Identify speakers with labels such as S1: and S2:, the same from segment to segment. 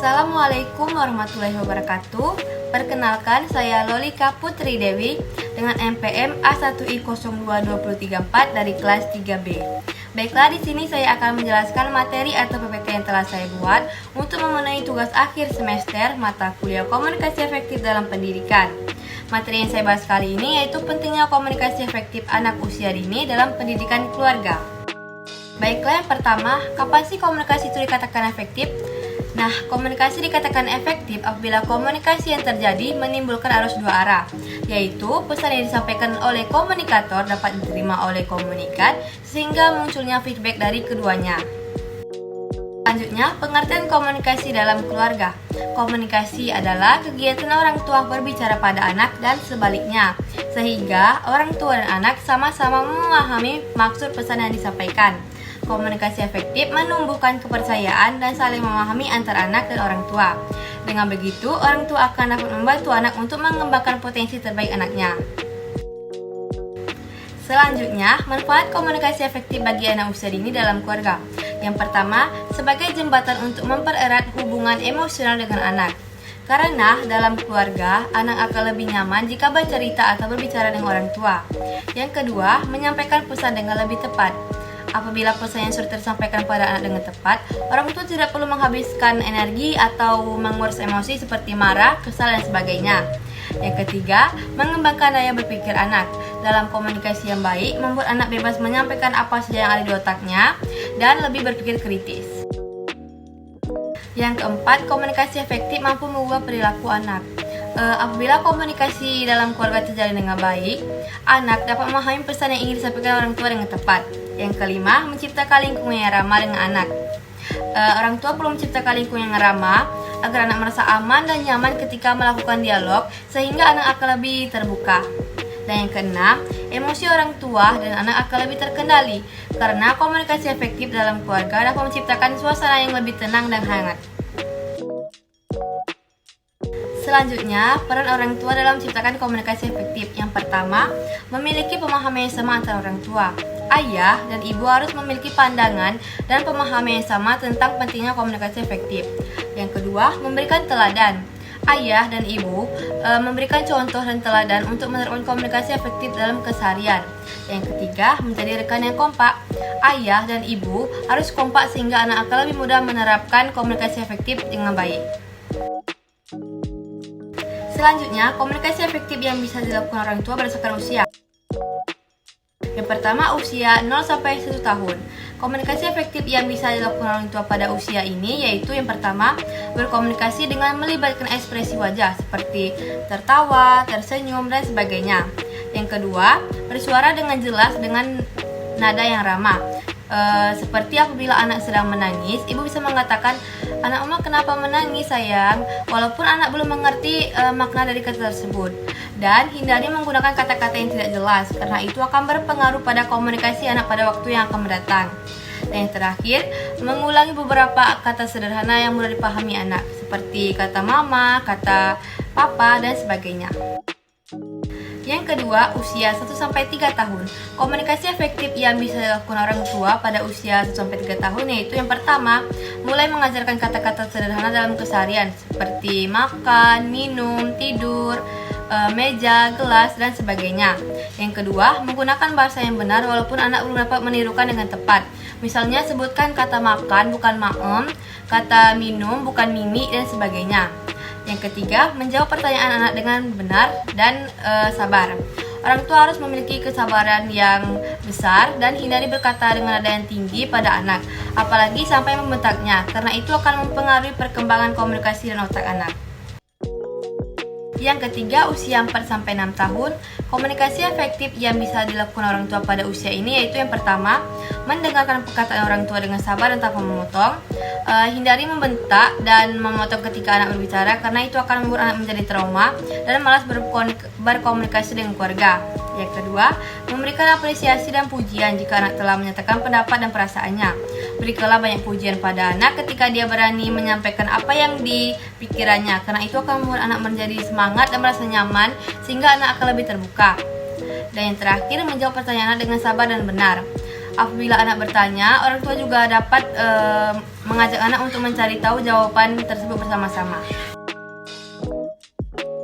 S1: Assalamualaikum warahmatullahi wabarakatuh. Perkenalkan, saya Lolika Putri Dewi dengan NPM A1I022034 dari kelas 3B. Baiklah, di sini saya akan menjelaskan materi atau PPT yang telah saya buat untuk memenuhi tugas akhir semester mata kuliah komunikasi efektif dalam pendidikan. Materi yang saya bahas kali ini yaitu pentingnya komunikasi efektif anak usia dini dalam pendidikan keluarga. Baiklah, yang pertama, kapan sih komunikasi itu dikatakan efektif? Nah, komunikasi dikatakan efektif apabila komunikasi yang terjadi menimbulkan arus dua arah, yaitu pesan yang disampaikan oleh komunikator dapat diterima oleh komunikan sehingga munculnya feedback dari keduanya. Selanjutnya, pengertian komunikasi dalam keluarga. Komunikasi adalah kegiatan orang tua berbicara pada anak dan sebaliknya, sehingga orang tua dan anak sama-sama memahami maksud pesan yang disampaikan. Komunikasi efektif menumbuhkan kepercayaan dan saling memahami antara anak dan orang tua. Dengan begitu, orang tua akan dapat membantu anak untuk mengembangkan potensi terbaik anaknya. Selanjutnya, manfaat komunikasi efektif bagi anak usia dini dalam keluarga. Yang pertama, sebagai jembatan untuk mempererat hubungan emosional dengan anak. Karena dalam keluarga, anak akan lebih nyaman jika bercerita atau berbicara dengan orang tua. Yang kedua, menyampaikan pesan dengan lebih tepat. Apabila pesan yang sudah tersampaikan pada anak dengan tepat, orang tua tidak perlu menghabiskan energi atau mengurus emosi seperti marah, kesal, dan sebagainya. Yang ketiga, mengembangkan daya berpikir anak. Dalam komunikasi yang baik, membuat anak bebas menyampaikan apa saja yang ada di otaknya dan lebih berpikir kritis. Yang keempat, komunikasi efektif mampu mengubah perilaku anak. Apabila komunikasi dalam keluarga terjalin dengan baik, anak dapat memahami pesan yang ingin disampaikan orang tua dengan tepat. Yang kelima, menciptakan lingkungan yang ramah dengan anak. Orang tua perlu menciptakan lingkungan yang ramah agar anak merasa aman dan nyaman ketika melakukan dialog, sehingga anak akan lebih terbuka. Dan yang keenam, emosi orang tua dan anak akan lebih terkendali karena komunikasi efektif dalam keluarga dapat menciptakan suasana yang lebih tenang dan hangat. Selanjutnya, peran orang tua dalam menciptakan komunikasi efektif. Yang pertama, memiliki pemahaman yang sama antara orang tua. Ayah dan ibu harus memiliki pandangan dan pemahaman yang sama tentang pentingnya komunikasi efektif. Yang kedua, memberikan teladan. Ayah dan ibu memberikan contoh dan teladan untuk menerapkan komunikasi efektif dalam keseharian. Yang ketiga, menjadi rekan yang kompak. Ayah dan ibu harus kompak sehingga anak akan lebih mudah menerapkan komunikasi efektif dengan baik. Selanjutnya, komunikasi efektif yang bisa dilakukan orang tua berdasarkan usia. Yang pertama, usia 0-1 tahun. Komunikasi efektif yang bisa dilakukan orang tua pada usia ini yaitu yang pertama, berkomunikasi dengan melibatkan ekspresi wajah seperti tertawa, tersenyum, dan sebagainya. Yang kedua, bersuara dengan jelas dengan nada yang ramah. Seperti apabila anak sedang menangis, ibu bisa mengatakan, "Anak Oma kenapa menangis sayang?" Walaupun anak belum mengerti makna dari kata tersebut. Dan hindari menggunakan kata-kata yang tidak jelas, karena itu akan berpengaruh pada komunikasi anak pada waktu yang akan mendatang. Dan yang terakhir, mengulangi beberapa kata sederhana yang mudah dipahami anak, seperti kata mama, kata papa, dan sebagainya. Yang kedua, usia 1-3 tahun. Komunikasi efektif yang bisa dilakukan orang tua pada usia 1-3 tahun yaitu yang pertama, mulai mengajarkan kata-kata sederhana dalam keseharian seperti makan, minum, tidur, meja, gelas, dan sebagainya. Yang kedua, menggunakan bahasa yang benar walaupun anak belum dapat menirukan dengan tepat. Misalnya, sebutkan kata makan bukan maem, kata minum bukan mimi, dan sebagainya. Yang ketiga, menjawab pertanyaan anak dengan benar dan sabar. Orang tua harus memiliki kesabaran yang besar dan hindari berkata dengan nada yang tinggi pada anak, apalagi sampai membentaknya, karena itu akan mempengaruhi perkembangan komunikasi dan otak anak. Yang ketiga, usia 4-6 tahun. Komunikasi efektif yang bisa dilakukan orang tua pada usia ini yaitu yang pertama, mendengarkan perkataan orang tua dengan sabar dan tanpa memotong. Hindari membentak dan memotong ketika anak berbicara karena itu akan membuat anak menjadi trauma dan malas berkomunikasi dengan keluarga. Yang kedua, memberikan apresiasi dan pujian jika anak telah menyatakan pendapat dan perasaannya. Berikanlah banyak pujian pada anak ketika dia berani menyampaikan apa yang dipikirannya, karena itu akan membuat anak menjadi semangat dan merasa nyaman sehingga anak akan lebih terbuka. Dan yang terakhir, menjawab pertanyaan anak dengan sabar dan benar. Apabila anak bertanya, orang tua juga dapat mengajak anak untuk mencari tahu jawaban tersebut bersama-sama.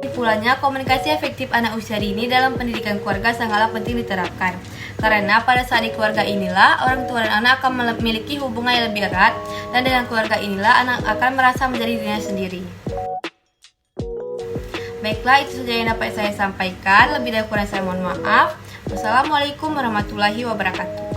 S1: Kesimpulannya, komunikasi efektif anak usia dini dalam pendidikan keluarga sangatlah penting diterapkan. Karena pada saat di keluarga inilah orang tua dan anak akan memiliki hubungan yang lebih erat, dan dengan keluarga inilah anak akan merasa menjadi dirinya sendiri. Baiklah, itu saja yang dapat saya sampaikan. Lebih dari kurang saya mohon maaf. Wassalamualaikum warahmatullahi wabarakatuh.